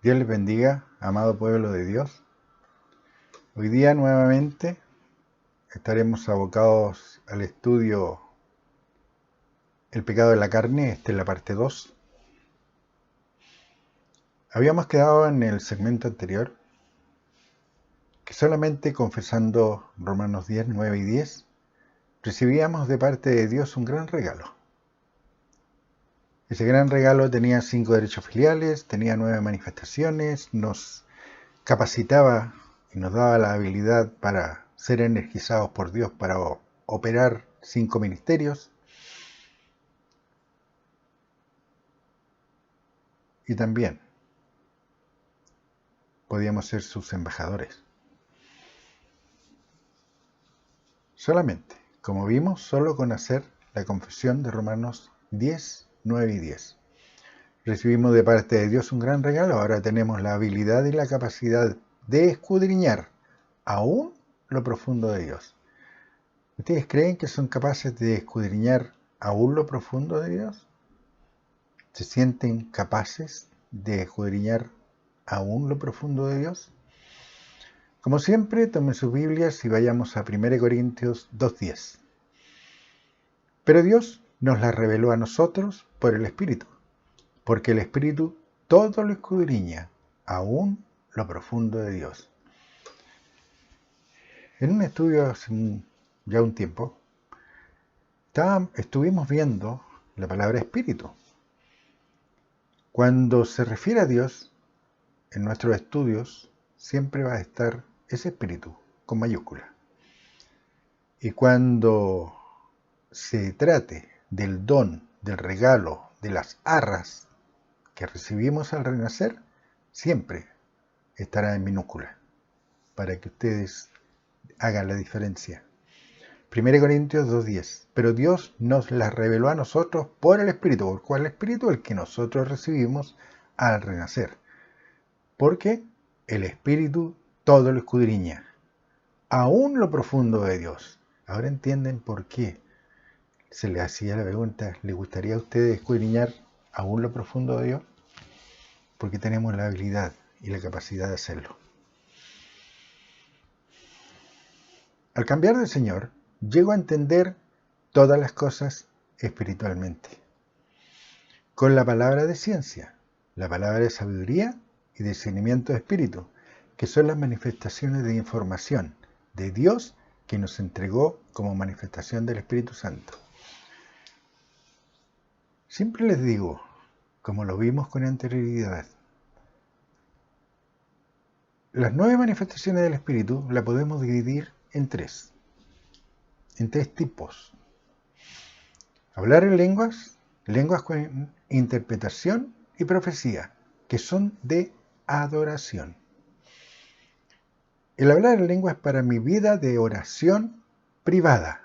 Dios les bendiga, amado pueblo de Dios. Hoy día nuevamente estaremos abocados al estudio El pecado de la carne. Esta es la parte 2. Habíamos quedado en el segmento anterior que solamente confesando Romanos 10, 9 y 10 recibíamos de parte de Dios un gran regalo. Ese gran regalo tenía 5 derechos filiales, tenía 9 manifestaciones, nos capacitaba y nos daba la habilidad para ser energizados por Dios para operar 5 ministerios, y también podíamos ser sus embajadores. Solamente, como vimos, solo con hacer la confesión de Romanos 10, 9 y 10. Recibimos de parte de Dios un gran regalo. Ahora tenemos la habilidad y la capacidad de escudriñar aún lo profundo de Dios. ¿Ustedes creen que son capaces de escudriñar aún lo profundo de Dios? ¿Se sienten capaces de escudriñar aún lo profundo de Dios? Como siempre, tomen sus Biblias y vayamos a 1 Corintios 2:10. Pero Dios nos la reveló a nosotros por el Espíritu, porque el Espíritu todo lo escudriña, aún lo profundo de Dios. En un estudio hace ya un tiempo, estuvimos viendo la palabra Espíritu. Cuando se refiere a Dios, en nuestros estudios siempre va a estar ese Espíritu con mayúscula. Y cuando se trate del don, del regalo, de las arras que recibimos al renacer, siempre estará en minúscula, para que ustedes hagan la diferencia. 1 Corintios 2:10. Pero Dios nos las reveló a nosotros por el Espíritu. ¿Por cuál Espíritu? El que nosotros recibimos al renacer. Porque el Espíritu todo lo escudriña, aún lo profundo de Dios. Ahora entienden por qué se le hacía la pregunta: ¿le gustaría a ustedes escudriñar aún lo profundo de Dios? Porque tenemos la habilidad y la capacidad de hacerlo. Al cambiar de Señor, llego a entender todas las cosas espiritualmente, con la palabra de ciencia, la palabra de sabiduría y discernimiento de espíritu, que son las manifestaciones de información de Dios que nos entregó como manifestación del Espíritu Santo. Siempre les digo, como lo vimos con anterioridad, las 9 manifestaciones del Espíritu las podemos dividir en tres tipos. Hablar en lenguas, lenguas con interpretación y profecía, que son de adoración. El hablar en lengua es para mi vida de oración privada,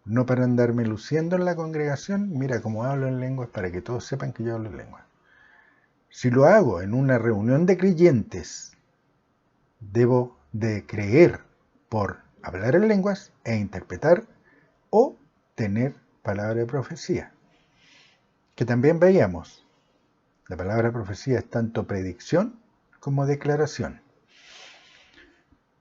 no para andarme luciendo en la congregación. Mira cómo hablo en lenguas, para que todos sepan que yo hablo en lengua. Si lo hago en una reunión de creyentes, debo de creer por hablar en lenguas e interpretar o tener palabra de profecía, que también veíamos. La palabra profecía es tanto predicción como declaración.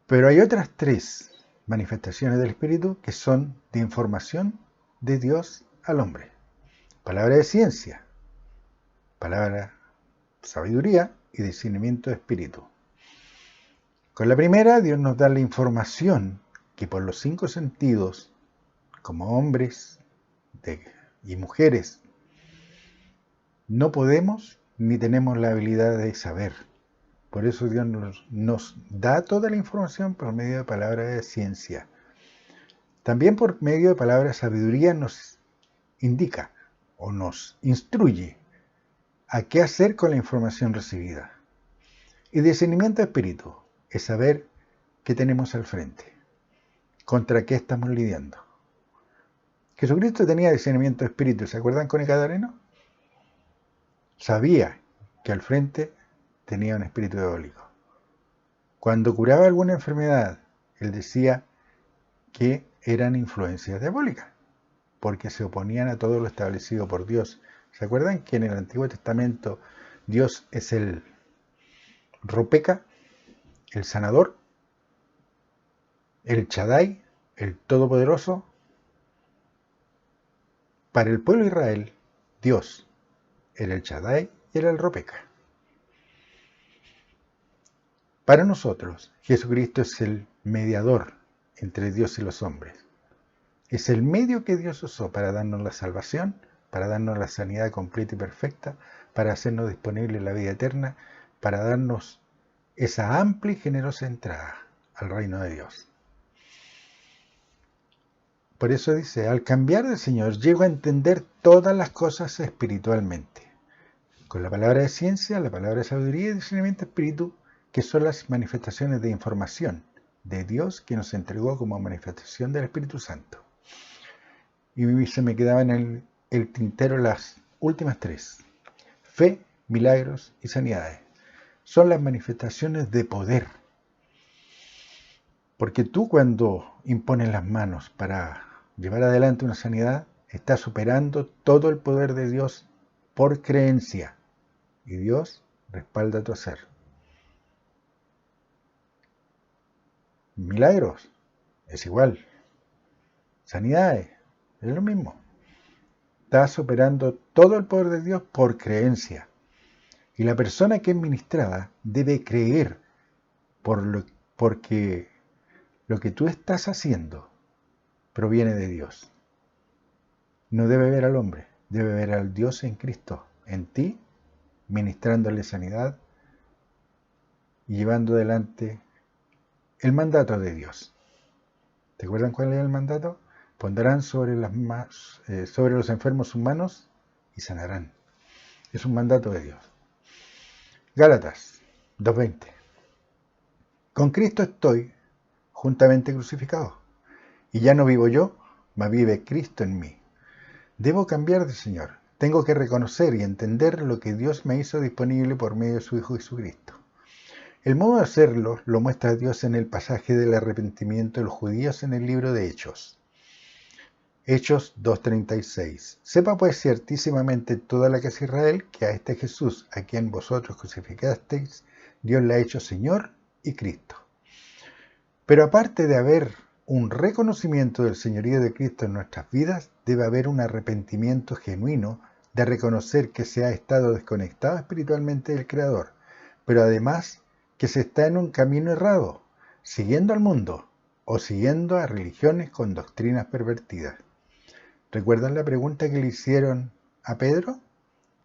Pero hay otras 3 manifestaciones del Espíritu que son de información de Dios al hombre. Palabra de ciencia, palabra de sabiduría y discernimiento de espíritu. Con la primera, Dios nos da la información que por los 5 sentidos, como hombres y mujeres, no podemos ni tenemos la habilidad de saber. Por eso Dios nos da toda la información por medio de palabra de ciencia. También por medio de palabra de sabiduría nos indica o nos instruye a qué hacer con la información recibida. Y discernimiento de espíritu es saber qué tenemos al frente, contra qué estamos lidiando. Jesucristo tenía discernimiento de espíritu. ¿Se acuerdan con el Gadareno? Sabía que al frente tenía un espíritu diabólico. Cuando curaba alguna enfermedad, él decía que eran influencias diabólicas, porque se oponían a todo lo establecido por Dios. ¿Se acuerdan que en el Antiguo Testamento Dios es el Ropeka, el sanador, el Shaddai, el Todopoderoso. Para el pueblo de Israel, Dios era el Shaddai y era el Ropeka. Para nosotros, Jesucristo es el mediador entre Dios y los hombres. Es el medio que Dios usó para darnos la salvación, para darnos la sanidad completa y perfecta, para hacernos disponible la vida eterna, para darnos esa amplia y generosa entrada al reino de Dios. Por eso dice, al cambiar de Señor, llego a entender todas las cosas espiritualmente. Con la palabra de ciencia, la palabra de sabiduría y discernimiento espíritu, que son las manifestaciones de información de Dios que nos entregó como manifestación del Espíritu Santo. Y se me quedaban en el tintero las últimas tres. Fe, milagros y sanidades. Son las manifestaciones de poder. Porque tú cuando impones las manos para llevar adelante una sanidad, estás superando todo el poder de Dios por creencia. Y Dios respalda tu hacer. Milagros, es igual. Sanidades, es lo mismo. Estás superando todo el poder de Dios por creencia. Y la persona que es ministrada debe creer porque lo que tú estás haciendo proviene de Dios. No debe ver al hombre, debe ver al Dios en Cristo, en ti, ministrándole sanidad y llevando adelante el mandato de Dios. ¿Te acuerdan cuál es el mandato? Pondrán sobre los enfermos humanos y sanarán. Es un mandato de Dios. Gálatas 2:20. Con Cristo estoy juntamente crucificado, y ya no vivo yo, mas vive Cristo en mí. Debo cambiar de Señor. Tengo que reconocer y entender lo que Dios me hizo disponible por medio de su Hijo Jesucristo. El modo de hacerlo lo muestra Dios en el pasaje del arrepentimiento de los judíos en el libro de Hechos. Hechos 2:36. Sepa pues ciertísimamente toda la casa de Israel que a este Jesús, a quien vosotros crucificasteis, Dios le ha hecho Señor y Cristo. Pero aparte de haber un reconocimiento del señorío de Cristo en nuestras vidas, debe haber un arrepentimiento genuino de reconocer que se ha estado desconectado espiritualmente del Creador, pero además que se está en un camino errado, siguiendo al mundo o siguiendo a religiones con doctrinas pervertidas. ¿Recuerdan la pregunta que le hicieron a Pedro?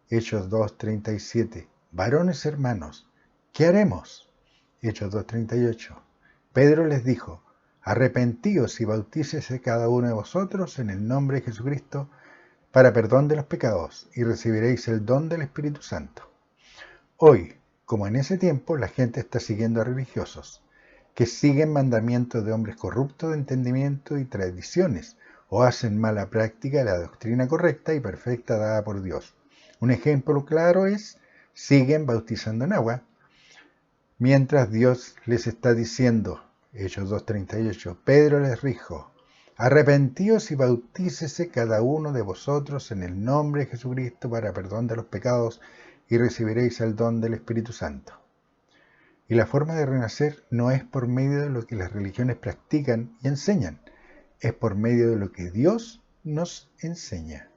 Hechos 2:37. Varones hermanos, ¿qué haremos? Hechos 2:38. Pedro les dijo, arrepentíos y bautícese cada uno de vosotros en el nombre de Jesucristo para perdón de los pecados y recibiréis el don del Espíritu Santo. Hoy, como en ese tiempo, la gente está siguiendo a religiosos que siguen mandamientos de hombres corruptos de entendimiento y tradiciones o hacen mala práctica la doctrina correcta y perfecta dada por Dios. Un ejemplo claro es, siguen bautizando en agua, mientras Dios les está diciendo, Hechos 2:38, Pedro les dijo, arrepentíos y bautícese cada uno de vosotros en el nombre de Jesucristo para perdón de los pecados y recibiréis el don del Espíritu Santo. Y la forma de renacer no es por medio de lo que las religiones practican y enseñan, es por medio de lo que Dios nos enseña.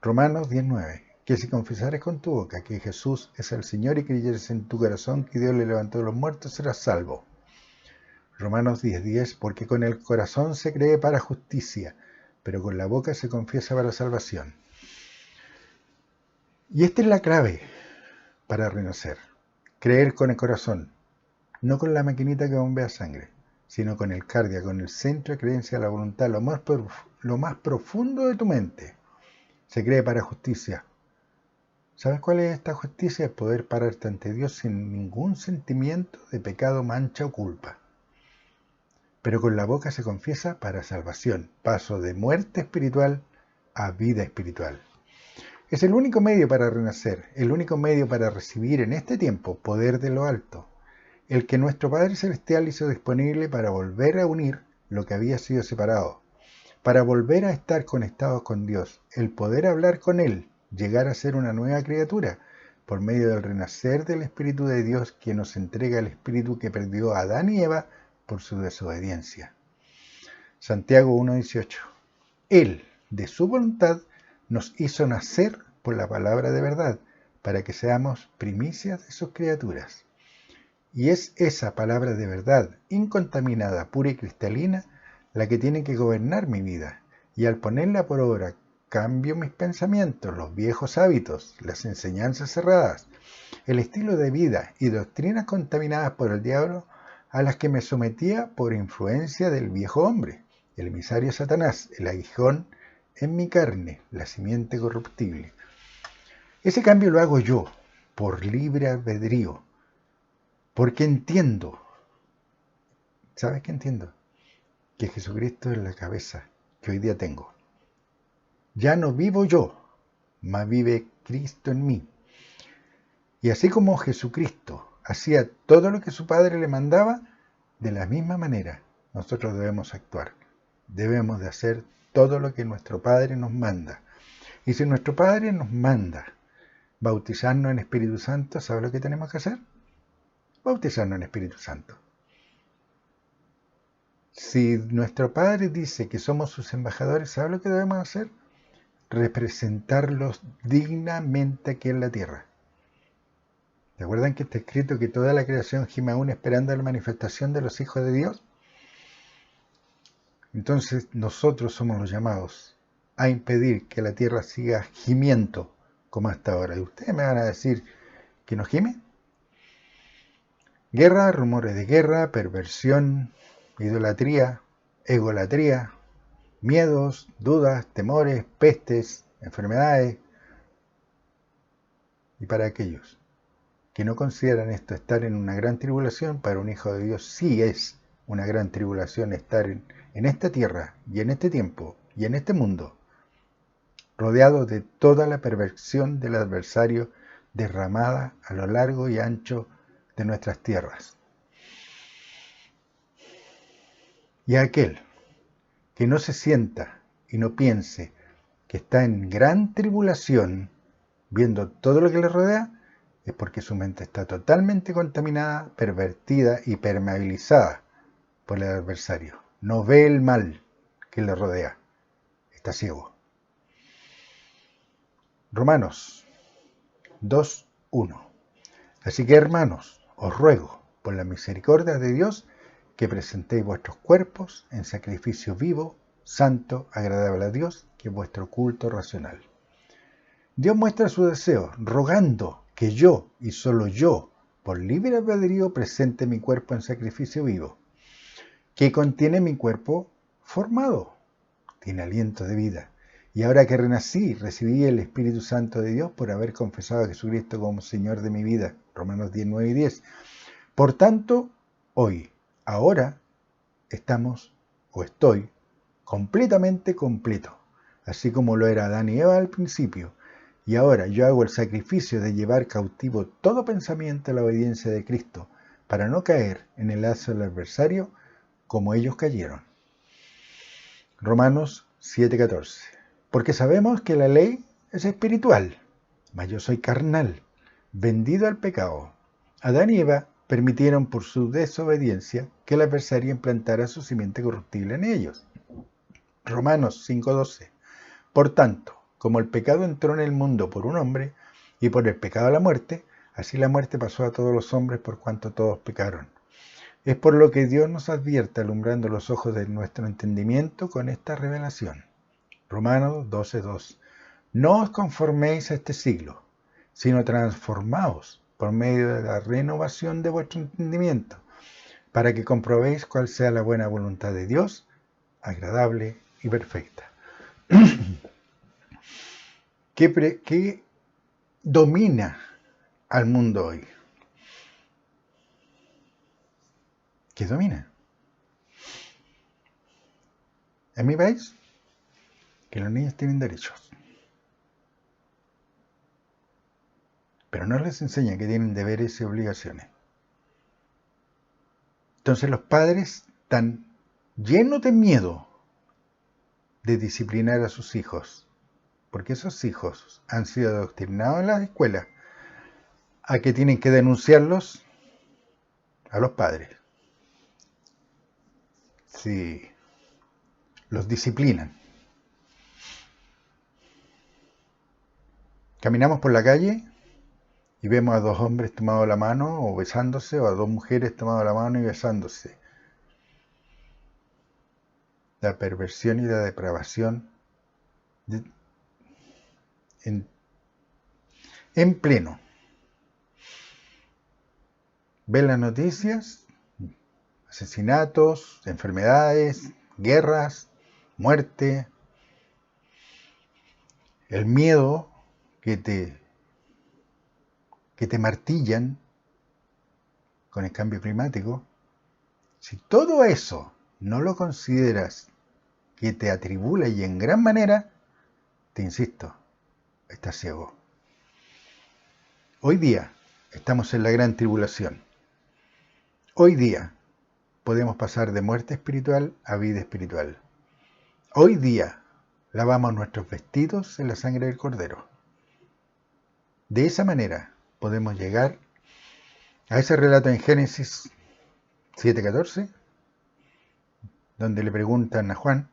Romanos 10:9. Que si confesares con tu boca que Jesús es el Señor y creyeres en tu corazón que Dios le levantó de los muertos, serás salvo. Romanos 10:10. Porque con el corazón se cree para justicia, pero con la boca se confiesa para salvación. Y esta es la clave para renacer. Creer con el corazón, no con la maquinita que bombea sangre, sino con el cardia, con el centro de creencia de la voluntad, lo más profundo de tu mente. Se cree para justicia. ¿Sabes cuál es esta justicia? Es poder pararte ante Dios sin ningún sentimiento de pecado, mancha o culpa. Pero con la boca se confiesa para salvación, paso de muerte espiritual a vida espiritual. Es el único medio para renacer, el único medio para recibir en este tiempo poder de lo alto, el que nuestro Padre Celestial hizo disponible para volver a unir lo que había sido separado, para volver a estar conectados con Dios, el poder hablar con Él, llegar a ser una nueva criatura, por medio del renacer del Espíritu de Dios, que nos entrega el Espíritu que perdió a Adán y Eva por su desobediencia. Santiago 1:18. Él, de su voluntad, nos hizo nacer por la palabra de verdad, para que seamos primicias de sus criaturas. Y es esa palabra de verdad, incontaminada, pura y cristalina, la que tiene que gobernar mi vida. Y al ponerla por obra, cambio mis pensamientos, los viejos hábitos, las enseñanzas cerradas, el estilo de vida y doctrinas contaminadas por el diablo, a las que me sometía por influencia del viejo hombre, el emisario Satanás, el aguijón en mi carne, la simiente corruptible. Ese cambio lo hago yo, por libre albedrío, porque entiendo, ¿sabes qué entiendo? Que Jesucristo es la cabeza que hoy día tengo. Ya no vivo yo, mas vive Cristo en mí. Y así como Jesucristo hacía todo lo que su Padre le mandaba, de la misma manera nosotros debemos actuar. Debemos de hacer todo lo que nuestro Padre nos manda. Y si nuestro Padre nos manda bautizarnos en Espíritu Santo, ¿sabe lo que tenemos que hacer? Bautizarnos en Espíritu Santo. Si nuestro Padre dice que somos sus embajadores, ¿sabe lo que debemos hacer? Representarlos dignamente aquí en la tierra. ¿Recuerdan que está escrito que toda la creación gime aún esperando la manifestación de los hijos de Dios? Entonces nosotros somos los llamados a impedir que la tierra siga gimiendo como hasta ahora. Y ustedes me van a decir que no gime. Guerra, rumores de guerra, perversión, idolatría, egolatría, miedos, dudas, temores, pestes, enfermedades. Y para aquellos que no consideran esto estar en una gran tribulación, para un hijo de Dios sí es una gran tribulación estar en esta tierra y en este tiempo y en este mundo, rodeado de toda la perversión del adversario derramada a lo largo y ancho de nuestras tierras. Y aquel que no se sienta y no piense que está en gran tribulación, viendo todo lo que le rodea, es porque su mente está totalmente contaminada, pervertida y permeabilizada por el adversario. No ve el mal que le rodea, está ciego. Romanos 2:1. Así que, hermanos, os ruego, por la misericordia de Dios, que presentéis vuestros cuerpos en sacrificio vivo, santo, agradable a Dios, que es vuestro culto racional. Dios muestra su deseo, rogando que yo, y solo yo, por libre albedrío, presente mi cuerpo en sacrificio vivo, que contiene mi cuerpo formado, tiene aliento de vida. Y ahora que renací, recibí el Espíritu Santo de Dios por haber confesado a Jesucristo como Señor de mi vida. Romanos 10:9-10. Por tanto, hoy, ahora, estoy completamente completo, así como lo era Adán y Eva al principio. Y ahora yo hago el sacrificio de llevar cautivo todo pensamiento a la obediencia de Cristo, para no caer en el lazo del adversario como ellos cayeron. Romanos 7:14. Porque sabemos que la ley es espiritual, mas yo soy carnal, vendido al pecado. Adán y Eva permitieron por su desobediencia que el adversario implantara su simiente corruptible en ellos. Romanos 5:12. Por tanto, como el pecado entró en el mundo por un hombre, y por el pecado la muerte, así la muerte pasó a todos los hombres por cuanto todos pecaron. Es por lo que Dios nos advierte alumbrando los ojos de nuestro entendimiento con esta revelación. Romanos 12:2. No os conforméis a este siglo, sino transformaos por medio de la renovación de vuestro entendimiento, para que comprobéis cuál sea la buena voluntad de Dios, agradable y perfecta. ¿Qué domina al mundo hoy? ¿Qué domina? En mi país, que los niños tienen derechos, pero no les enseñan que tienen deberes y obligaciones. Entonces los padres están llenos de miedo de disciplinar a sus hijos, porque esos hijos han sido adoctrinados en las escuelas a que tienen que denunciarlos a los padres. Si los disciplinan. Caminamos por la calle y vemos a dos hombres tomados la mano o besándose, o a dos mujeres tomadas la mano y besándose. La perversión y la depravación en pleno. Ven las noticias, asesinatos, enfermedades, guerras, muerte, el miedo que te martillan con el cambio climático. Si todo eso no lo consideras que te atribula y en gran manera, te insisto, estás ciego. Hoy día estamos en la gran tribulación. Hoy día podemos pasar de muerte espiritual a vida espiritual. Hoy día lavamos nuestros vestidos en la sangre del Cordero. De esa manera podemos llegar a ese relato en Génesis 7:14, donde le preguntan a Juan,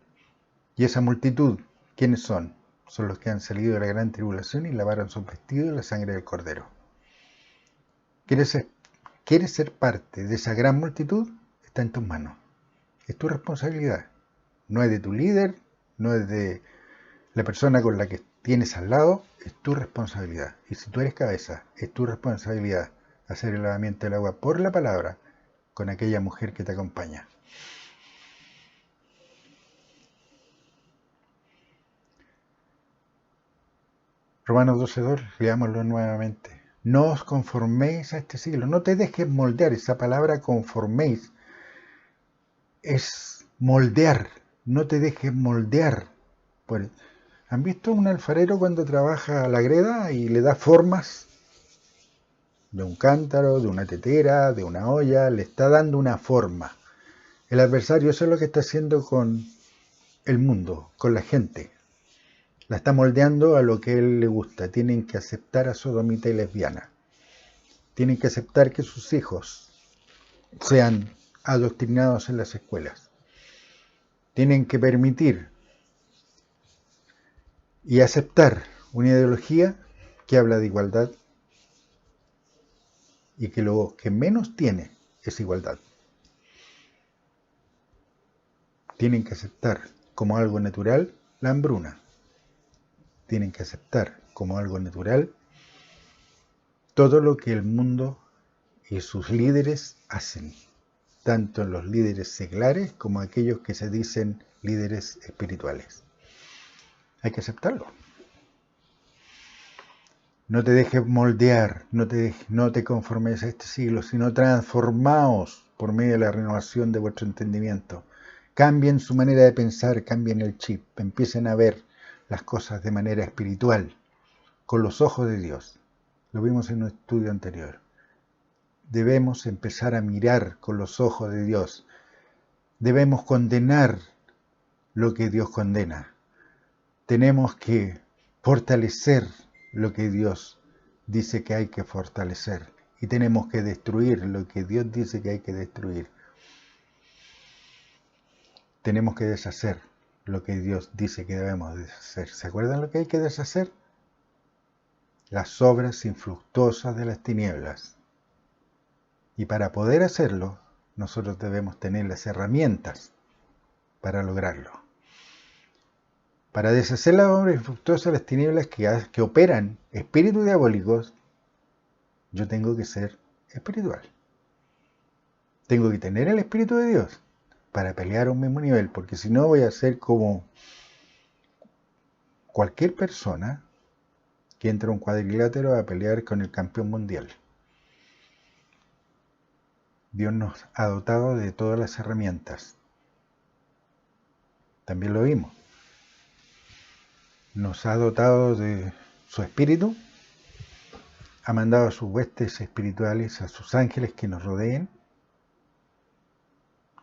¿y esa multitud quiénes son? Son los que han salido de la gran tribulación y lavaron sus vestidos en la sangre del Cordero. ¿Quieres ser parte de esa gran multitud? Está en tus manos. Es tu responsabilidad. No es de tu líder, no es de la persona con la que tienes al lado, es tu responsabilidad. Y si tú eres cabeza, es tu responsabilidad hacer el lavamiento del agua por la palabra con aquella mujer que te acompaña. Romanos 12:2, leámoslo nuevamente. No os conforméis a este siglo, no te dejes moldear. Esa palabra conforméis es moldear, no te dejes moldear. ¿Han visto un alfarero cuando trabaja la greda y le da formas de un cántaro, de una tetera, de una olla? Le está dando una forma. El adversario eso es lo que está haciendo con el mundo, con la gente. La está moldeando a lo que a él le gusta. Tienen que aceptar a sodomita y lesbiana. Tienen que aceptar que sus hijos sean adoctrinados en las escuelas. Tienen que permitir y aceptar una ideología que habla de igualdad y que lo que menos tiene es igualdad. Tienen que aceptar como algo natural la hambruna. Tienen que aceptar como algo natural todo lo que el mundo y sus líderes hacen, tanto los líderes seglares como aquellos que se dicen líderes espirituales. Hay que aceptarlo. No te dejes moldear, no te conformes a este siglo, sino transformaos por medio de la renovación de vuestro entendimiento. Cambien su manera de pensar, cambien el chip, empiecen a ver las cosas de manera espiritual, con los ojos de Dios. Lo vimos en un estudio anterior. Debemos empezar a mirar con los ojos de Dios. Debemos condenar lo que Dios condena. Tenemos que fortalecer lo que Dios dice que hay que fortalecer. Y tenemos que destruir lo que Dios dice que hay que destruir. Tenemos que deshacer lo que Dios dice que debemos deshacer. ¿Se acuerdan lo que hay que deshacer? Las obras infructuosas de las tinieblas. Y para poder hacerlo, nosotros debemos tener las herramientas para lograrlo. Para deshacer las obras infructuosas de las tinieblas que operan espíritus diabólicos, yo tengo que ser espiritual. Tengo que tener el Espíritu de Dios para pelear a un mismo nivel, porque si no voy a ser como cualquier persona que entra a un cuadrilátero a pelear con el campeón mundial. Dios nos ha dotado de todas las herramientas. También lo vimos. Nos ha dotado de su espíritu, ha mandado a sus huestes espirituales, a sus ángeles que nos rodeen,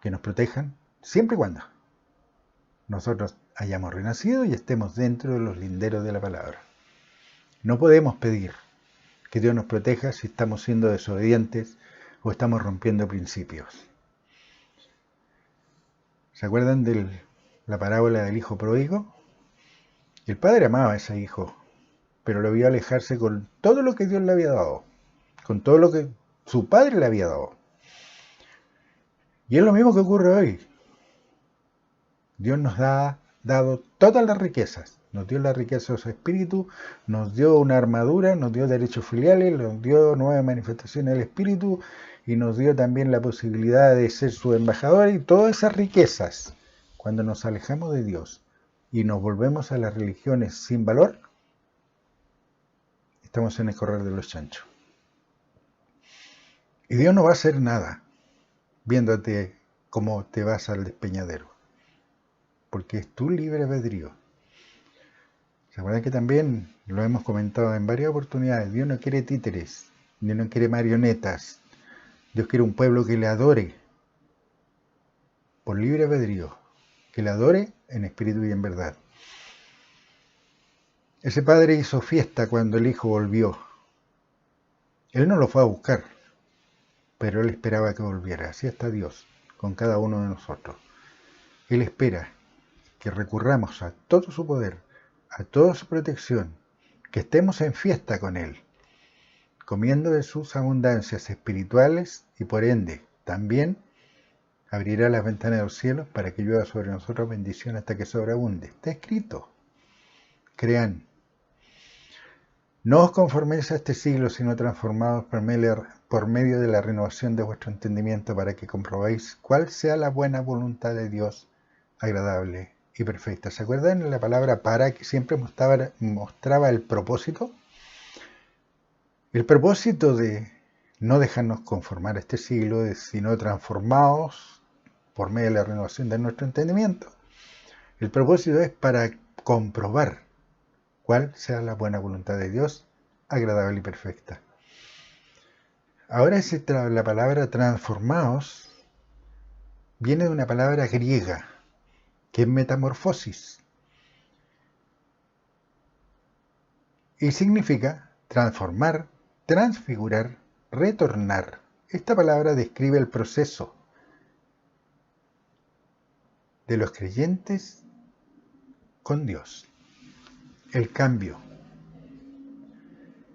que nos protejan, siempre y cuando nosotros hayamos renacido y estemos dentro de los linderos de la palabra. No podemos pedir Que Dios nos proteja si estamos siendo desobedientes o estamos rompiendo principios. ¿Se acuerdan de la parábola del hijo pródigo? El padre amaba a ese hijo, pero lo vio alejarse con todo lo que Dios le había dado, con todo lo que su padre le había dado. Y es lo mismo que ocurre hoy. Dios nos ha dado todas las riquezas. Nos dio la riqueza de su espíritu, nos dio una armadura, nos dio derechos filiales, nos dio nuevas manifestaciones del espíritu y nos dio también la posibilidad de ser su embajador y todas esas riquezas. Cuando nos alejamos de Dios y nos volvemos a las religiones sin valor, estamos en el correr de los chanchos. Y Dios no va a hacer nada viéndote cómo te vas al despeñadero, porque es tu libre albedrío. ¿Se acuerdan que también lo hemos comentado en varias oportunidades? Dios no quiere títeres, Dios no quiere marionetas. Dios quiere un pueblo que le adore por libre albedrío, que le adore en espíritu y en verdad. Ese padre hizo fiesta cuando el hijo volvió. Él no lo fue a buscar, pero él esperaba que volviera. Así está Dios con cada uno de nosotros. Él espera que recurramos a todo su poder, a toda su protección, que estemos en fiesta con Él, comiendo de sus abundancias espirituales y por ende también abrirá las ventanas de los cielos para que llueva sobre nosotros bendición hasta que sobreabunde. Está escrito. Crean. No os conforméis a este siglo, sino transformados por medio de la renovación de vuestro entendimiento para que comprobéis cuál sea la buena voluntad de Dios, agradable y perfecta. ¿Se acuerdan de la palabra para que siempre mostraba el propósito? El propósito de no dejarnos conformar a este siglo, sino transformados por medio de la renovación de nuestro entendimiento. El propósito es para comprobar cuál sea la buena voluntad de Dios, agradable y perfecta. Ahora la palabra transformados viene de una palabra griega, que es metamorfosis, y significa transformar, transfigurar, retornar. Esta palabra describe el proceso de los creyentes con Dios. El cambio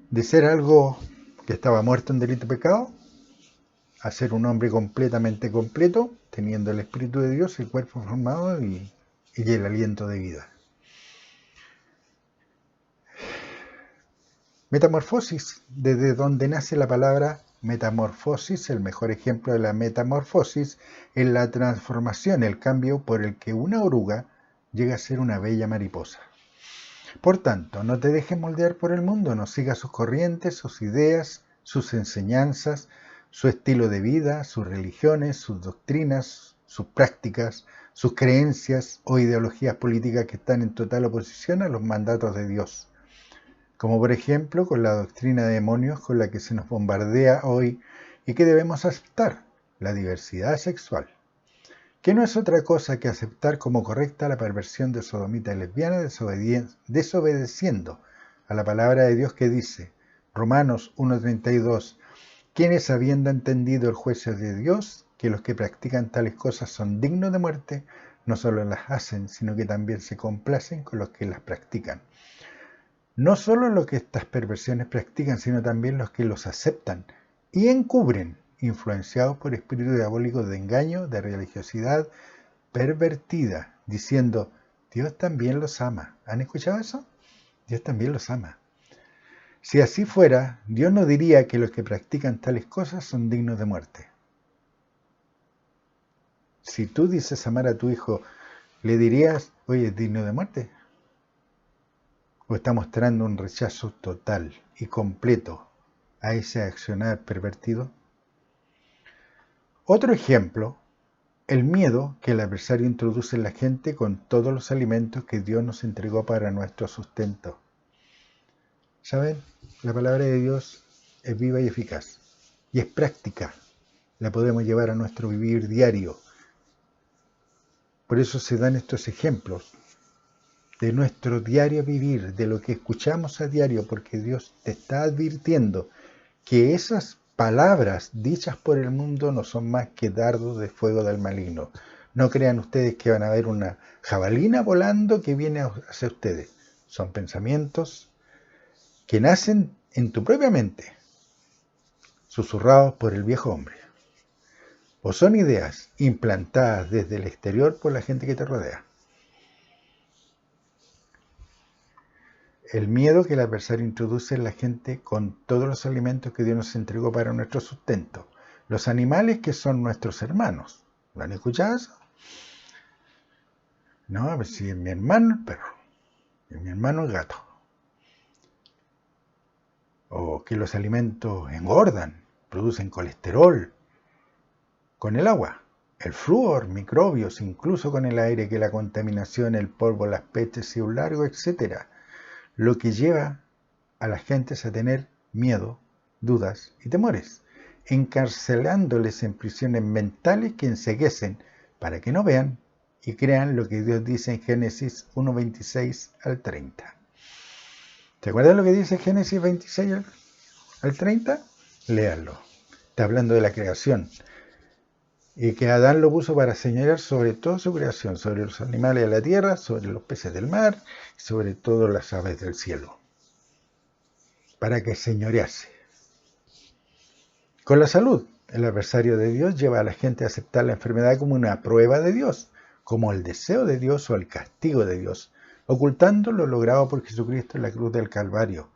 de ser algo que estaba muerto en delito y pecado a ser un hombre completamente completo, teniendo el Espíritu de Dios, el cuerpo formado y el aliento de vida. Metamorfosis, desde donde nace la palabra metamorfosis, el mejor ejemplo de la metamorfosis es la transformación, el cambio por el que una oruga llega a ser una bella mariposa. Por tanto, no te dejes moldear por el mundo, no sigas sus corrientes, sus ideas, sus enseñanzas, su estilo de vida, sus religiones, sus doctrinas, sus prácticas, sus creencias o ideologías políticas que están en total oposición a los mandatos de Dios. Como por ejemplo con la doctrina de demonios con la que se nos bombardea hoy y que debemos aceptar, la diversidad sexual, que no es otra cosa que aceptar como correcta la perversión de sodomita y lesbiana, desobedeciendo a la palabra de Dios que dice, Romanos 1:32, quienes habiendo entendido el juicio de Dios, que los que practican tales cosas son dignos de muerte, no solo las hacen, sino que también se complacen con los que las practican. No solo los que estas perversiones practican, sino también los que los aceptan y encubren, influenciados por espíritus diabólicos de engaño, de religiosidad pervertida, diciendo, Dios también los ama. ¿Han escuchado eso? Dios también los ama. Si así fuera, Dios no diría que los que practican tales cosas son dignos de muerte. Si tú dices amar a tu hijo, ¿le dirías, oye, es digno de muerte? ¿O está mostrando un rechazo total y completo a ese accionar pervertido? Otro ejemplo, el miedo que el adversario introduce en la gente con todos los alimentos que Dios nos entregó para nuestro sustento. ¿Saben? La palabra de Dios es viva y eficaz y es práctica. La podemos llevar a nuestro vivir diario. Por eso se dan estos ejemplos. de nuestro diario vivir, de lo que escuchamos a diario, porque Dios te está advirtiendo que esas palabras dichas por el mundo no son más que dardos de fuego del maligno. No crean ustedes que van a ver una jabalina volando que viene hacia ustedes. Son pensamientos que nacen en tu propia mente, susurrados por el viejo hombre. O son ideas implantadas desde el exterior por la gente que te rodea. El miedo que el adversario introduce en la gente con todos los alimentos que Dios nos entregó para nuestro sustento. Los animales que son nuestros hermanos. ¿Lo han escuchado eso? No, pues si es mi hermano el perro, es mi hermano el gato. O que los alimentos engordan, producen colesterol con el agua. El flúor, microbios, incluso con el aire, que la contaminación, el polvo, las pestes y un largo, etcétera. Lo que lleva a las gentes a tener miedo, dudas y temores, encarcelándoles en prisiones mentales que enceguecen para que no vean y crean lo que Dios dice en Génesis 1:26 al 30. ¿Te acuerdas lo que dice Génesis 26 al 30? Léanlo. Está hablando de la creación. Y que Adán lo puso para señalar sobre toda su creación, sobre los animales de la tierra, sobre los peces del mar, sobre todas las aves del cielo, para que señorease. Con la salud, el adversario de Dios lleva a la gente a aceptar la enfermedad como una prueba de Dios, como el deseo de Dios o el castigo de Dios, ocultando lo logrado por Jesucristo en la cruz del Calvario.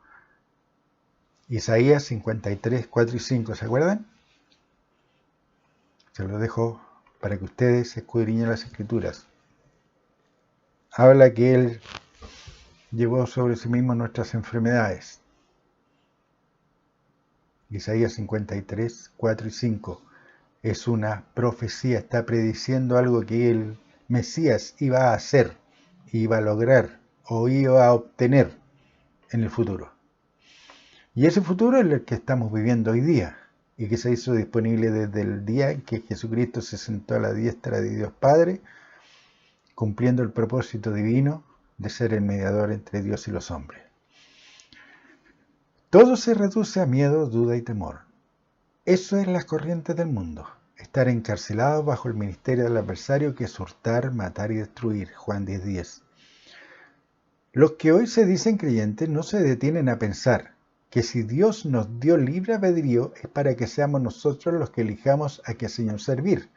Isaías 53, 4 y 5, ¿se acuerdan? Se lo dejo para que ustedes escudriñen las Escrituras. Habla que Él llevó sobre sí mismo nuestras enfermedades. Isaías 53, 4 y 5 es una profecía, está prediciendo algo que el Mesías iba a hacer, iba a lograr o iba a obtener en el futuro. Y ese futuro es el que estamos viviendo hoy día y que se hizo disponible desde el día en que Jesucristo se sentó a la diestra de Dios Padre, cumpliendo el propósito divino de ser el mediador entre Dios y los hombres. Todo se reduce a miedo, duda y temor. Eso es las corrientes del mundo. Estar encarcelados bajo el ministerio del adversario, que es hurtar, matar y destruir. Juan 10:10. Los que hoy se dicen creyentes no se detienen a pensar que si Dios nos dio libre albedrío es para que seamos nosotros los que elijamos a qué Señor servir.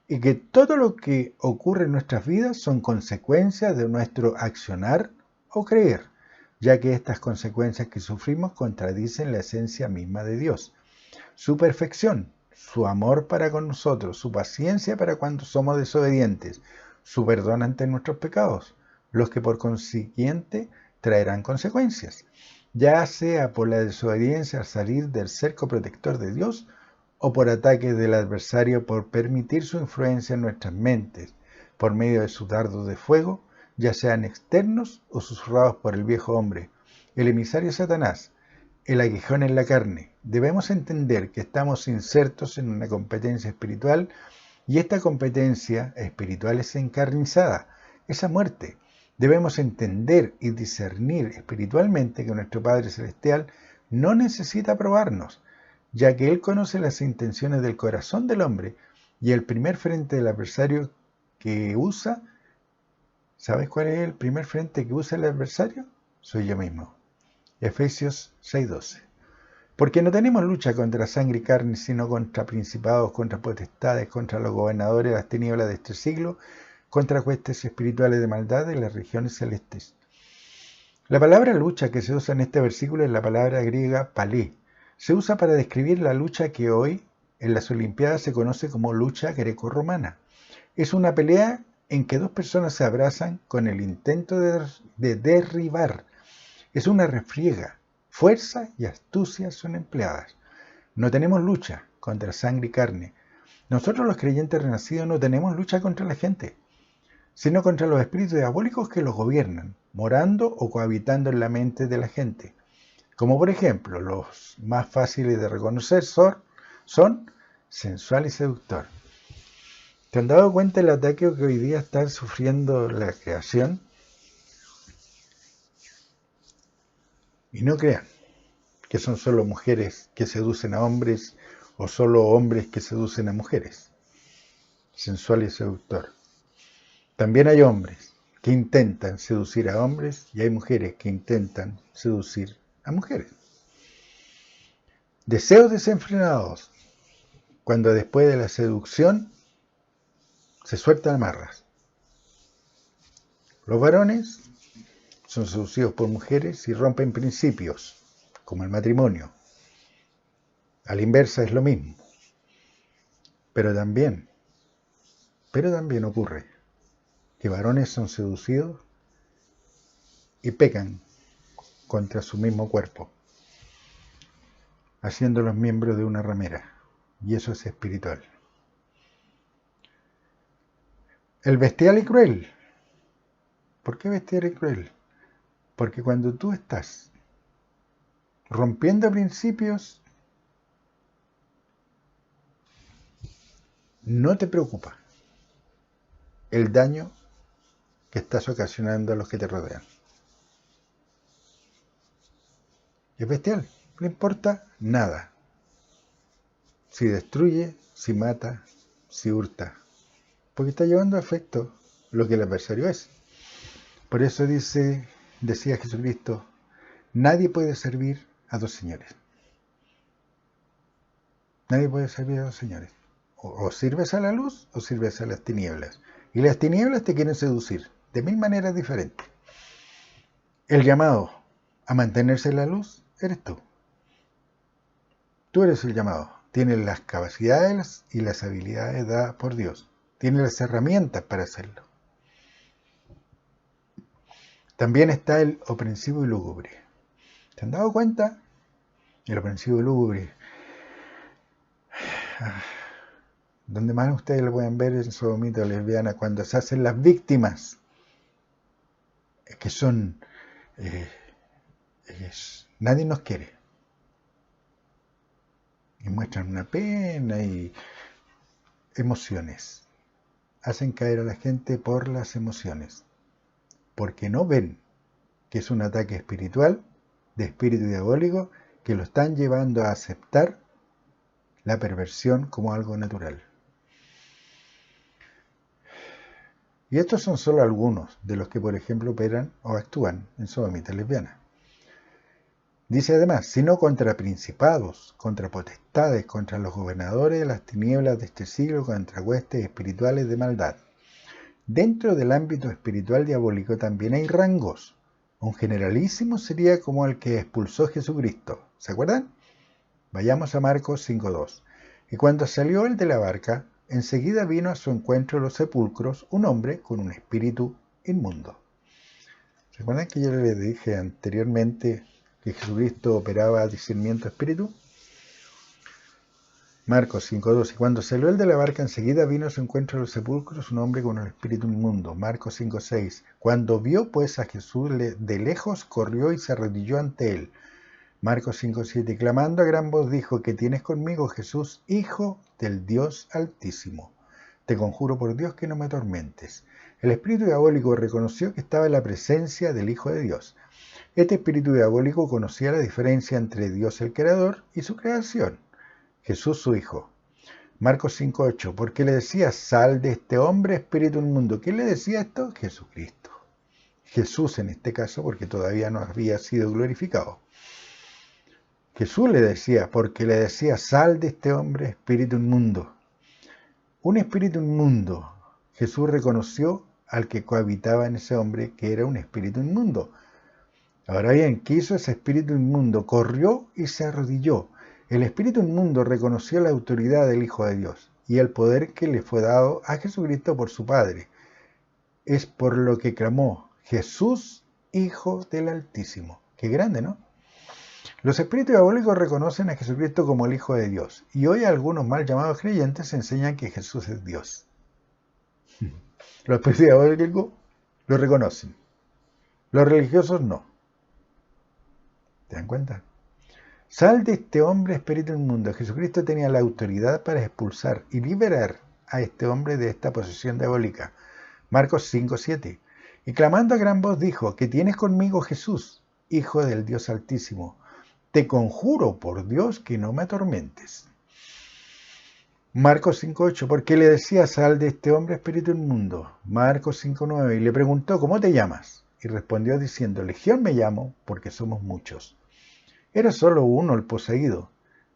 Y que todo lo que ocurre en nuestras vidas son consecuencias de nuestro accionar o creer, ya que estas consecuencias que sufrimos contradicen la esencia misma de Dios. Su perfección, su amor para con nosotros, su paciencia para cuando somos desobedientes, su perdón ante nuestros pecados, los que por consiguiente traerán consecuencias, ya sea por la desobediencia al salir del cerco protector de Dios o por ataques del adversario por permitir su influencia en nuestras mentes, por medio de sus dardos de fuego, ya sean externos o susurrados por el viejo hombre, el emisario Satanás, el aguijón en la carne. Debemos entender que estamos insertos en una competencia espiritual y esta competencia espiritual es encarnizada, esa muerte. Debemos entender y discernir espiritualmente que nuestro Padre Celestial no necesita probarnos, ya que Él conoce las intenciones del corazón del hombre y el primer frente del adversario que usa, ¿sabes cuál es el primer frente que usa el adversario? Soy yo mismo. Efesios 6:12. Porque no tenemos lucha contra sangre y carne, sino contra principados, contra potestades, contra los gobernadores de las tinieblas de este siglo, contra huestes espirituales de maldad en las regiones celestes. La palabra lucha que se usa en este versículo es la palabra griega palé. Se usa para describir la lucha que hoy en las Olimpiadas se conoce como lucha grecorromana. Es una pelea en que dos personas se abrazan con el intento de derribar. Es una refriega. Fuerza y astucia son empleadas. No tenemos lucha contra sangre y carne. Nosotros los creyentes renacidos no tenemos lucha contra la gente, sino contra los espíritus diabólicos que los gobiernan, morando o cohabitando en la mente de la gente. Como por ejemplo, los más fáciles de reconocer son sensual y seductor. ¿Te han dado cuenta del ataque que hoy día está sufriendo la creación? Y no crean que son solo mujeres que seducen a hombres o solo hombres que seducen a mujeres. Sensual y seductor. También hay hombres que intentan seducir a hombres y hay mujeres que intentan seducir a mujeres. Deseos desenfrenados, cuando después de la seducción se sueltan amarras. Los varones son seducidos por mujeres y rompen principios, como el matrimonio. A la inversa es lo mismo. Pero también ocurre que varones son seducidos y pecan contra su mismo cuerpo, haciéndolos miembros de una ramera. Y eso es espiritual. El bestial y cruel. ¿Por qué bestial y cruel? Porque cuando tú estás rompiendo principios, no te preocupa el daño que estás ocasionando a los que te rodean. Es bestial, no le importa nada. Si destruye, si mata, si hurta, porque está llevando a efecto lo que el adversario es. Por eso decía Jesucristo, nadie puede servir a dos señores. Nadie puede servir a dos señores. O sirves a la luz o sirves a las tinieblas. Y las tinieblas te quieren seducir de mil maneras diferentes. El llamado a mantenerse en la luz eres tú. Tú eres el llamado. Tienes las capacidades y las habilidades dadas por Dios. Tienes las herramientas para hacerlo. También está el ofensivo y lúgubre. ¿Se han dado cuenta? El ofensivo y lúgubre. Donde más ustedes lo pueden ver en Sodomita Lesbiana, cuando se hacen las víctimas, que son... nadie nos quiere. Y muestran una pena y emociones. Hacen caer a la gente por las emociones. Porque no ven que es un ataque espiritual, de espíritu diabólico, que lo están llevando a aceptar la perversión como algo natural. Y estos son solo algunos de los que, por ejemplo, operan o actúan en sodomita lesbiana. Dice además, sino contra principados, contra potestades, contra los gobernadores de las tinieblas de este siglo, contra huestes espirituales de maldad. Dentro del ámbito espiritual diabólico también hay rangos. Un generalísimo sería como el que expulsó Jesucristo. ¿Se acuerdan? Vayamos a Marcos 5:2. Y cuando salió él de la barca, enseguida vino a su encuentro en los sepulcros un hombre con un espíritu inmundo. ¿Se acuerdan que yo les dije anteriormente que Jesucristo operaba discernimiento espíritu? Marcos 5:2. Y cuando salió él de la barca, enseguida vino a su encuentro en los sepulcros un hombre con un espíritu inmundo. Marcos 5:6. Cuando vio pues a Jesús de lejos, corrió y se arrodilló ante él. Marcos 5:7. Y clamando a gran voz dijo, ¿qué tienes conmigo, Jesús, Hijo del Dios Altísimo? Te conjuro por Dios que no me atormentes. El espíritu diabólico reconoció que estaba en la presencia del Hijo de Dios. Este espíritu diabólico conocía la diferencia entre Dios el Creador y su creación, Jesús su Hijo. Marcos 5:8. Porque le decía, sal de este hombre, espíritu inmundo. ¿Quién le decía esto? Jesucristo. Jesús en este caso, porque todavía no había sido glorificado. Jesús le decía, porque le decía, sal de este hombre, espíritu inmundo. Un espíritu inmundo. Jesús reconoció al que cohabitaba en ese hombre que era un espíritu inmundo. Ahora bien, ¿qué hizo ese espíritu inmundo? Corrió y se arrodilló. El espíritu inmundo reconoció la autoridad del Hijo de Dios y el poder que le fue dado a Jesucristo por su Padre. Es por lo que clamó, Jesús, Hijo del Altísimo. Qué grande, ¿no? Los espíritus diabólicos reconocen a Jesucristo como el Hijo de Dios, y hoy algunos mal llamados creyentes enseñan que Jesús es Dios. Los espíritus diabólicos lo reconocen, los religiosos no. ¿Te dan cuenta? Sal de este hombre, espíritu inmundo. Jesucristo tenía la autoridad para expulsar y liberar a este hombre de esta posesión diabólica. Marcos 5:7. Y clamando a gran voz dijo, ¿qué tienes conmigo, Jesús, hijo del Dios Altísimo, te conjuro por Dios que no me atormentes. Marcos 5:8, porque le decía, sal de este hombre espíritu inmundo. Marcos 5:9, y le preguntó, ¿cómo te llamas? Y respondió diciendo, Legión me llamo, porque somos muchos. Era solo uno el poseído,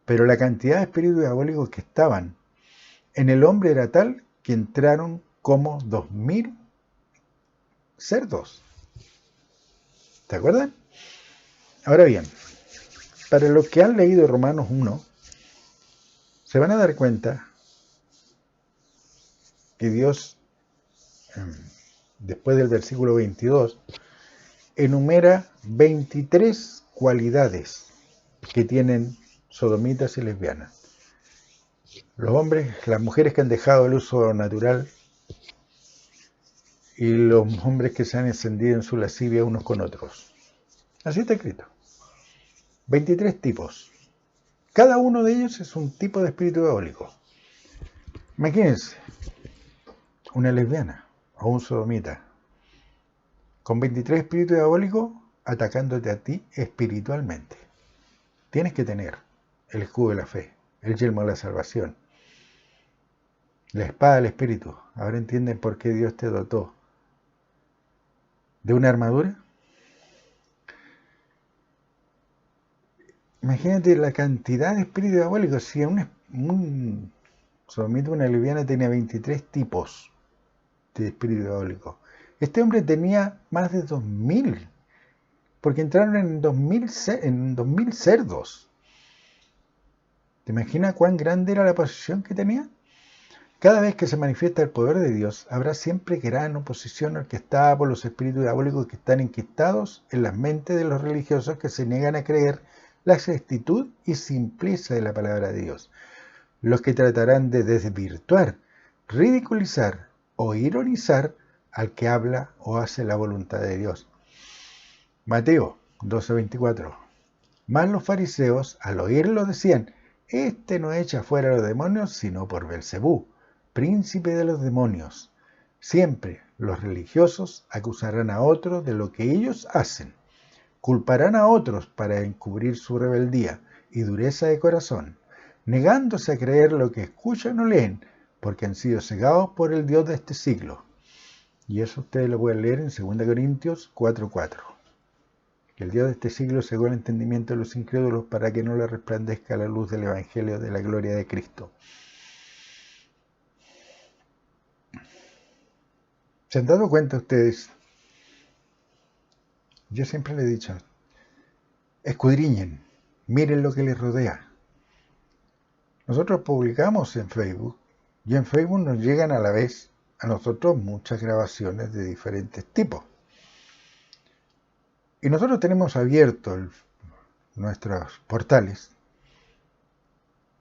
pero la cantidad de espíritus diabólicos que estaban en el hombre era tal que entraron como 2000 cerdos. ¿Te acuerdan? Ahora bien, para los que han leído Romanos 1, se van a dar cuenta que Dios, después del versículo 22, enumera 23 cualidades que tienen sodomitas y lesbianas. Los hombres, las mujeres que han dejado el uso natural y los hombres que se han encendido en su lascivia unos con otros. Así está escrito. 23 tipos. Cada uno de ellos es un tipo de espíritu diabólico. Imagínense, una lesbiana o un sodomita con 23 espíritus diabólicos atacándote a ti espiritualmente. Tienes que tener el escudo de la fe, el yelmo de la salvación, la espada del espíritu. Ahora entienden por qué Dios te dotó de una armadura. Imagínate la cantidad de espíritus diabólicos. Si un sodomita, una lesbiana, tenía 23 tipos de espíritu diabólico. Este hombre tenía más de 2000, porque entraron en 2000 cerdos. ¿Te imaginas cuán grande era la posesión que tenía? Cada vez que se manifiesta el poder de Dios, habrá siempre gran oposición orquestada por los espíritus diabólicos que están enquistados en las mentes de los religiosos que se niegan a creer la exactitud y simpleza de la palabra de Dios. Los que tratarán de desvirtuar, ridiculizar o ironizar al que habla o hace la voluntad de Dios. Mateo 12:24. Mas los fariseos, al oírlo, decían, este no echa fuera a los demonios, sino por Belcebú, príncipe de los demonios. Siempre los religiosos acusarán a otros de lo que ellos hacen. Culparán a otros para encubrir su rebeldía y dureza de corazón, negándose a creer lo que escuchan o leen, porque han sido cegados por el Dios de este siglo. Y eso ustedes lo pueden leer en 2 Corintios 4:4. Que el Dios de este siglo cegó el entendimiento de los incrédulos para que no le resplandezca la luz del Evangelio de la gloria de Cristo. ¿Se han dado cuenta ustedes? Yo siempre les he dicho, escudriñen, miren lo que les rodea. Nosotros publicamos en Facebook y en Facebook nos llegan a la vez a nosotros muchas grabaciones de diferentes tipos. Y nosotros tenemos abiertos nuestros portales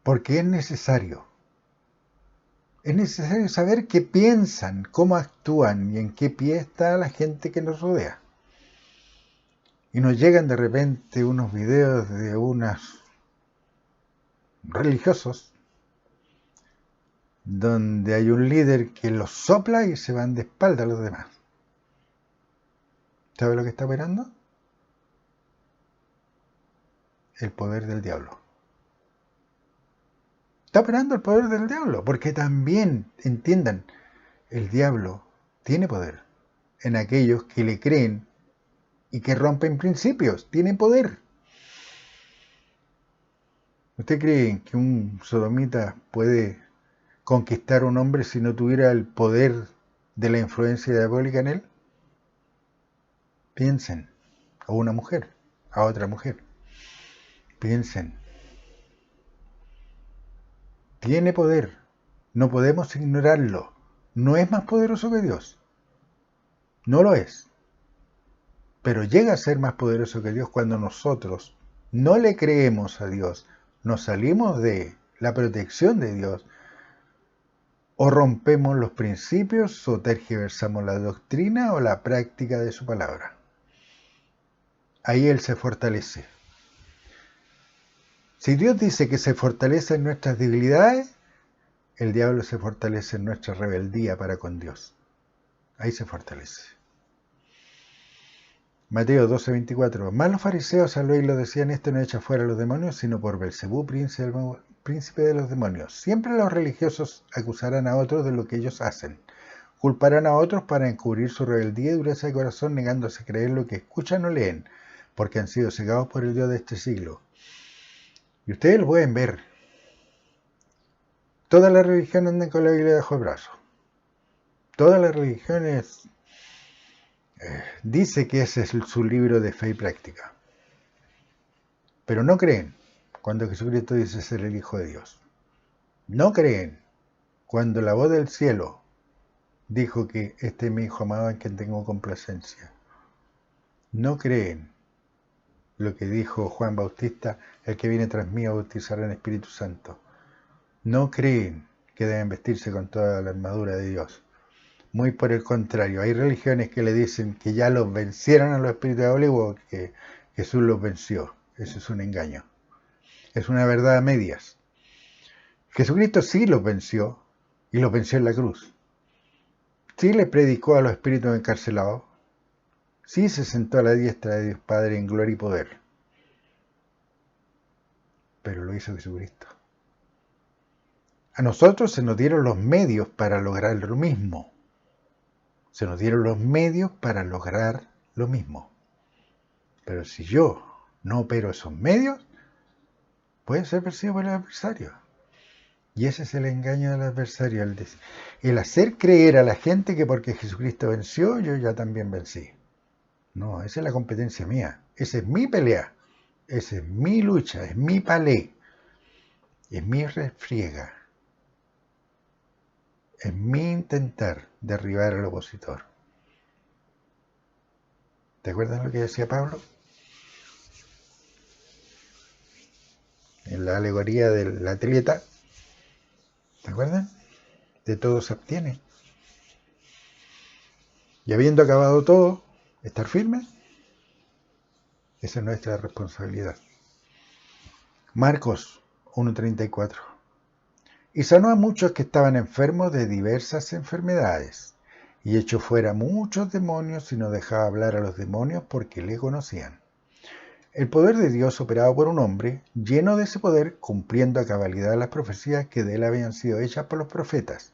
porque es necesario saber qué piensan, cómo actúan y en qué pie está la gente que nos rodea. Y nos llegan de repente unos videos de unos religiosos donde hay un líder que los sopla y se van de espalda a los demás. ¿Sabe lo que está operando? El poder del diablo. Está operando el poder del diablo, porque también, entiendan, el diablo tiene poder en aquellos que le creen y que rompen principios, tiene poder. ¿Usted cree que un sodomita puede conquistar a un hombre si no tuviera el poder de la influencia diabólica en él? Piensen, a una mujer, a otra mujer. Piensen. Tiene poder, no podemos ignorarlo. No es más poderoso que Dios. No lo es. Pero llega a ser más poderoso que Dios cuando nosotros no le creemos a Dios, nos salimos de la protección de Dios, o rompemos los principios, o tergiversamos la doctrina o la práctica de su palabra. Ahí Él se fortalece. Si Dios dice que se fortalece en nuestras debilidades, el diablo se fortalece en nuestra rebeldía para con Dios. Ahí se fortalece. Mateo 12:24. Más los fariseos al oírlo decían: esto no echa fuera a los demonios, sino por Belcebú, príncipe de los demonios. Siempre los religiosos acusarán a otros de lo que ellos hacen. Culparán a otros para encubrir su rebeldía y dureza de corazón, negándose a creer lo que escuchan o leen, porque han sido cegados por el Dios de este siglo. Y ustedes lo pueden ver. Todas las religiones andan con la Biblia bajo el brazo. Todas las religiones dice que ese es su libro de fe y práctica. Pero no creen cuando Jesucristo dice ser el Hijo de Dios. No creen cuando la voz del cielo dijo que este es mi Hijo amado en quien tengo complacencia. No creen lo que dijo Juan Bautista: el que viene tras mí a bautizar en Espíritu Santo. No creen que deben vestirse con toda la armadura de Dios. Muy por el contrario, hay religiones que le dicen que ya los vencieron a los espíritus diabólicos, que Jesús los venció. Eso es un engaño. Es una verdad a medias. Jesucristo sí los venció, y los venció en la cruz. Sí le predicó a los espíritus encarcelados. Sí se sentó a la diestra de Dios Padre en gloria y poder. Pero lo hizo Jesucristo. A nosotros se nos dieron los medios para lograr lo mismo. Se nos dieron los medios para lograr lo mismo. Pero si yo no opero esos medios, puede ser perseguido por el adversario. Y ese es el engaño del adversario, el hacer creer a la gente que porque Jesucristo venció, yo ya también vencí. No, esa es la competencia mía. Esa es mi pelea. Esa es mi lucha, es mi palé. Es mi refriega. Es mi intentar derribar al opositor. ¿Te acuerdas lo que decía Pablo? En la alegoría del atleta. ¿Te acuerdan? De todo se obtiene. Y habiendo acabado todo, estar firme. Esa es nuestra responsabilidad. Marcos 1:34. Y sanó a muchos que estaban enfermos de diversas enfermedades, y echó fuera muchos demonios, y no dejaba hablar a los demonios porque le conocían. El poder de Dios operado por un hombre, lleno de ese poder, cumpliendo a cabalidad las profecías que de él habían sido hechas por los profetas.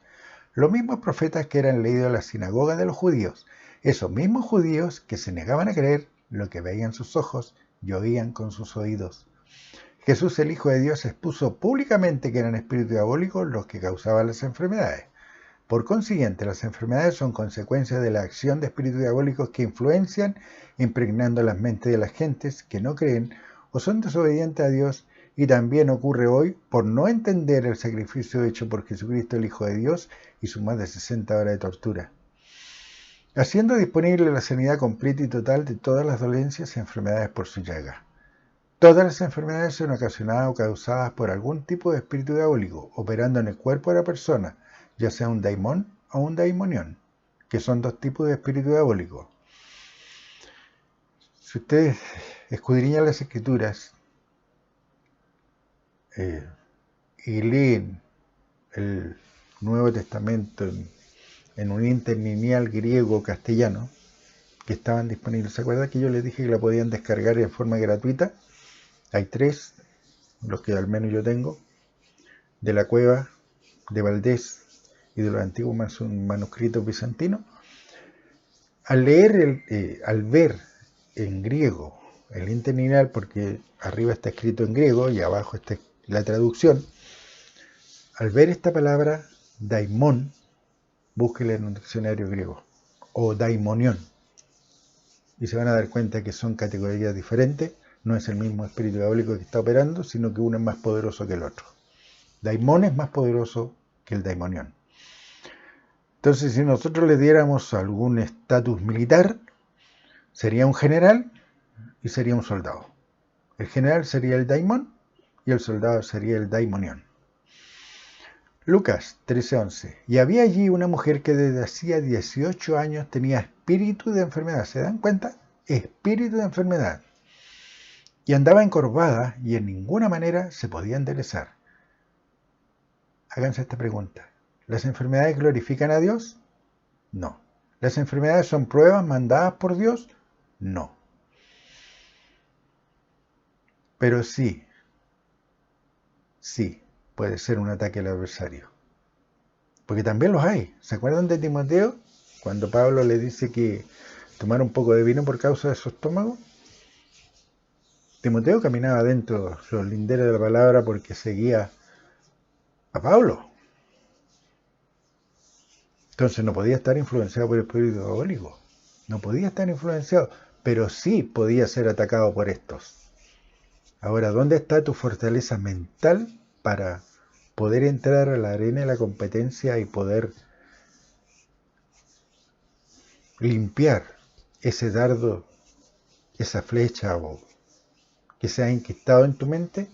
Los mismos profetas que eran leídos en la sinagoga de los judíos, esos mismos judíos que se negaban a creer lo que veían sus ojos y oían con sus oídos. Jesús, el Hijo de Dios, expuso públicamente que eran espíritus diabólicos los que causaban las enfermedades. Por consiguiente, las enfermedades son consecuencia de la acción de espíritus diabólicos que influencian, impregnando las mentes de las gentes que no creen o son desobedientes a Dios, y también ocurre hoy por no entender el sacrificio hecho por Jesucristo, el Hijo de Dios, y sus más de 60 horas de tortura, haciendo disponible la sanidad completa y total de todas las dolencias y enfermedades por su llaga. Todas las enfermedades son ocasionadas o causadas por algún tipo de espíritu diabólico, operando en el cuerpo de la persona, ya sea un daimón o un daimonión, que son dos tipos de espíritu diabólico. Si ustedes escudriñan las Escrituras y leen el Nuevo Testamento en un interlineal griego-castellano, que estaban disponibles, ¿se acuerdan que yo les dije que la podían descargar en forma gratuita? Hay 3, los que al menos yo tengo, de la Cueva, de Valdés y de los antiguos manuscritos bizantinos. Al leer, al ver en griego el interlineal, porque arriba está escrito en griego y abajo está la traducción, al ver esta palabra daimón, búsquela en un diccionario griego, o daimonión, y se van a dar cuenta que son categorías diferentes. No es el mismo espíritu diabólico que está operando, sino que uno es más poderoso que el otro. Daimón es más poderoso que el daimonión. Entonces, si nosotros le diéramos algún estatus militar, sería un general y sería un soldado. El general sería el daimón y el soldado sería el daimonión. Lucas 13:11. Y había allí una mujer que desde hacía 18 años tenía espíritu de enfermedad. ¿Se dan cuenta? Espíritu de enfermedad. Y andaba encorvada y en ninguna manera se podía enderezar. Háganse esta pregunta. ¿Las enfermedades glorifican a Dios? No. ¿Las enfermedades son pruebas mandadas por Dios? No. Pero sí, puede ser un ataque al adversario. Porque también los hay. ¿Se acuerdan de Timoteo? Cuando Pablo le dice que tomara un poco de vino por causa de su estómago. Timoteo caminaba dentro de los linderos de la palabra porque seguía a Pablo. Entonces no podía estar influenciado por el espíritu diabólico. No podía estar influenciado, pero sí podía ser atacado por estos. Ahora, ¿dónde está tu fortaleza mental para poder entrar a la arena de la competencia y poder limpiar ese dardo, esa flecha o que se ha enquistado en tu mente?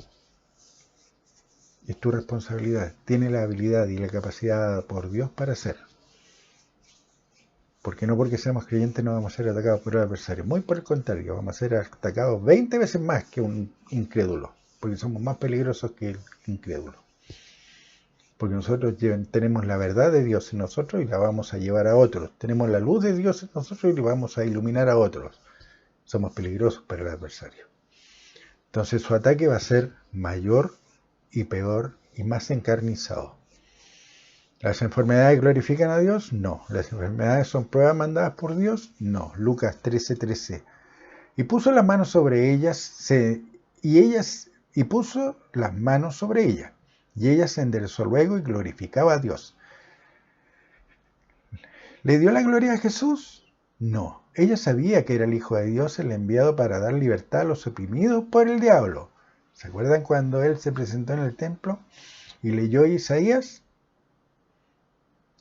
Es tu responsabilidad. Tienes la habilidad y la capacidad dada por Dios para hacerlo. Porque no porque seamos creyentes no vamos a ser atacados por el adversario. Muy por el contrario, vamos a ser atacados 20 veces más que un incrédulo. Porque somos más peligrosos que el incrédulo. Porque nosotros tenemos la verdad de Dios en nosotros y la vamos a llevar a otros. Tenemos la luz de Dios en nosotros y la vamos a iluminar a otros. Somos peligrosos para el adversario. Entonces su ataque va a ser mayor y peor y más encarnizado. ¿Las enfermedades glorifican a Dios? No. ¿Las enfermedades son pruebas mandadas por Dios? No. Lucas 13:13. Y puso las manos sobre ellas, y puso las manos sobre ella. Y ella se enderezó luego y glorificaba a Dios. ¿Le dio la gloria a Jesús? No. Ella sabía que era el Hijo de Dios, el enviado para dar libertad a los oprimidos por el diablo. ¿Se acuerdan cuando él se presentó en el templo y leyó Isaías?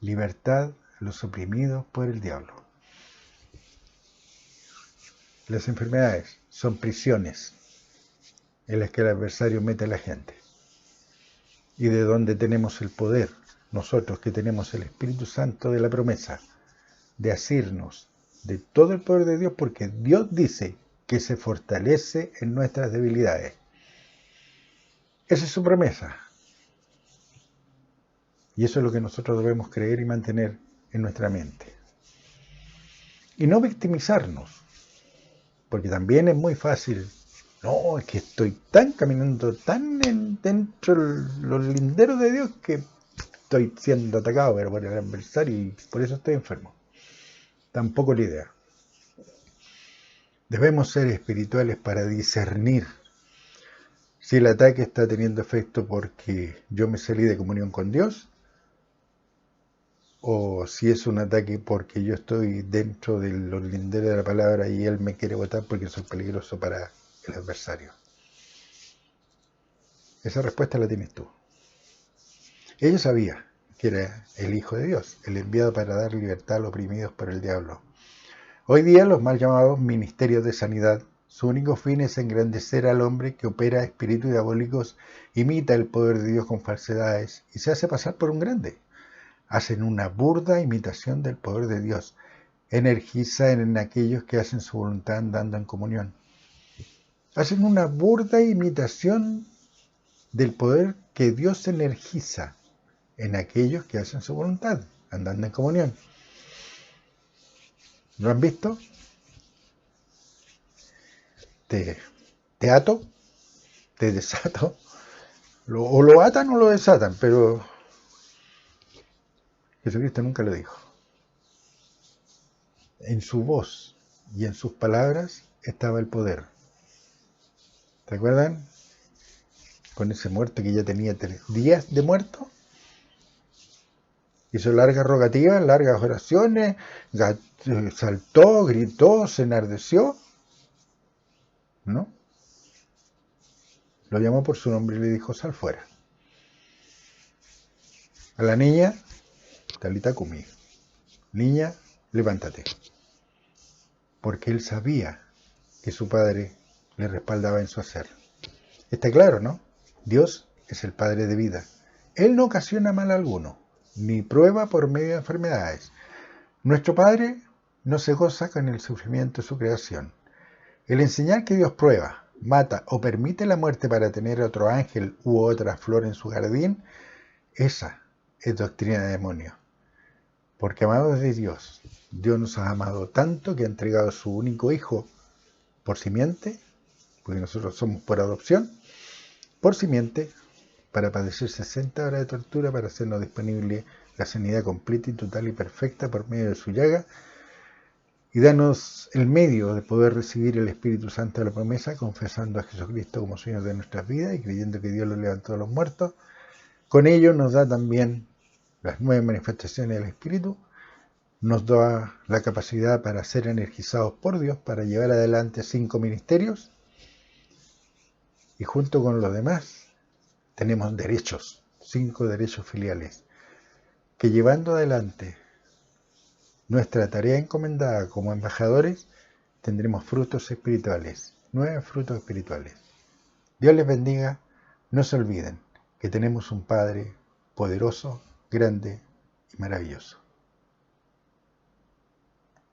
Libertad a los oprimidos por el diablo. Las enfermedades son prisiones en las que el adversario mete a la gente. Y de donde tenemos el poder, nosotros que tenemos el Espíritu Santo de la promesa, de asirnos de todo el poder de Dios, porque Dios dice que se fortalece en nuestras debilidades. Esa es su promesa. Y eso es lo que nosotros debemos creer y mantener en nuestra mente. Y no victimizarnos, porque también es muy fácil. No, es que estoy caminando tan dentro de los linderos de Dios que estoy siendo atacado por el adversario y por eso estoy enfermo. Tampoco la idea. Debemos ser espirituales para discernir si el ataque está teniendo efecto porque yo me salí de comunión con Dios, o si es un ataque porque yo estoy dentro de los linderos de la palabra y él me quiere botar porque soy peligroso para el adversario. Esa respuesta la tienes tú. Ella sabía que era el Hijo de Dios, el enviado para dar libertad a los oprimidos por el diablo. Hoy día los mal llamados ministerios de sanidad, su único fin es engrandecer al hombre que opera espíritus diabólicos, imita el poder de Dios con falsedades y se hace pasar por un grande. Hacen una burda imitación del poder de Dios. Energizan en aquellos que hacen su voluntad andando en comunión. Hacen una burda imitación del poder que Dios energiza en aquellos que hacen su voluntad andando en comunión. ¿Lo han visto? Te ato, te desato. O lo atan o lo desatan, pero Jesucristo nunca lo dijo. En su voz y en sus palabras estaba el poder. ¿Te acuerdan? Con ese muerto que ya tenía 3 días de muerto. Hizo largas rogativas, largas oraciones, saltó, gritó, se enardeció. ¿No? Lo llamó por su nombre y le dijo, sal fuera. A la niña, Talita Kumi, niña, levántate. Porque él sabía que su padre le respaldaba en su hacer. Está claro, ¿no? Dios es el Padre de vida. Él no ocasiona mal alguno, ni prueba por medio de enfermedades. Nuestro Padre no se goza con el sufrimiento de su creación. El enseñar que Dios prueba, mata o permite la muerte para tener otro ángel u otra flor en su jardín, esa es doctrina de demonio. Porque amados de Dios, Dios nos ha amado tanto que ha entregado a su único Hijo por simiente porque nosotros somos por adopción, por simiente, para padecer 60 horas de tortura, para hacernos disponible la sanidad completa y total y perfecta por medio de su llaga, y danos el medio de poder recibir el Espíritu Santo de la promesa, confesando a Jesucristo como Señor de nuestras vidas y creyendo que Dios lo levantó de los muertos. Con ello nos da también las 9 manifestaciones del Espíritu, nos da la capacidad para ser energizados por Dios, para llevar adelante 5 ministerios, y junto con los demás tenemos derechos, 5 derechos filiales, que llevando adelante nuestra tarea encomendada como embajadores, tendremos frutos espirituales, 9 frutos espirituales. Dios les bendiga, no se olviden que tenemos un Padre poderoso, grande y maravilloso.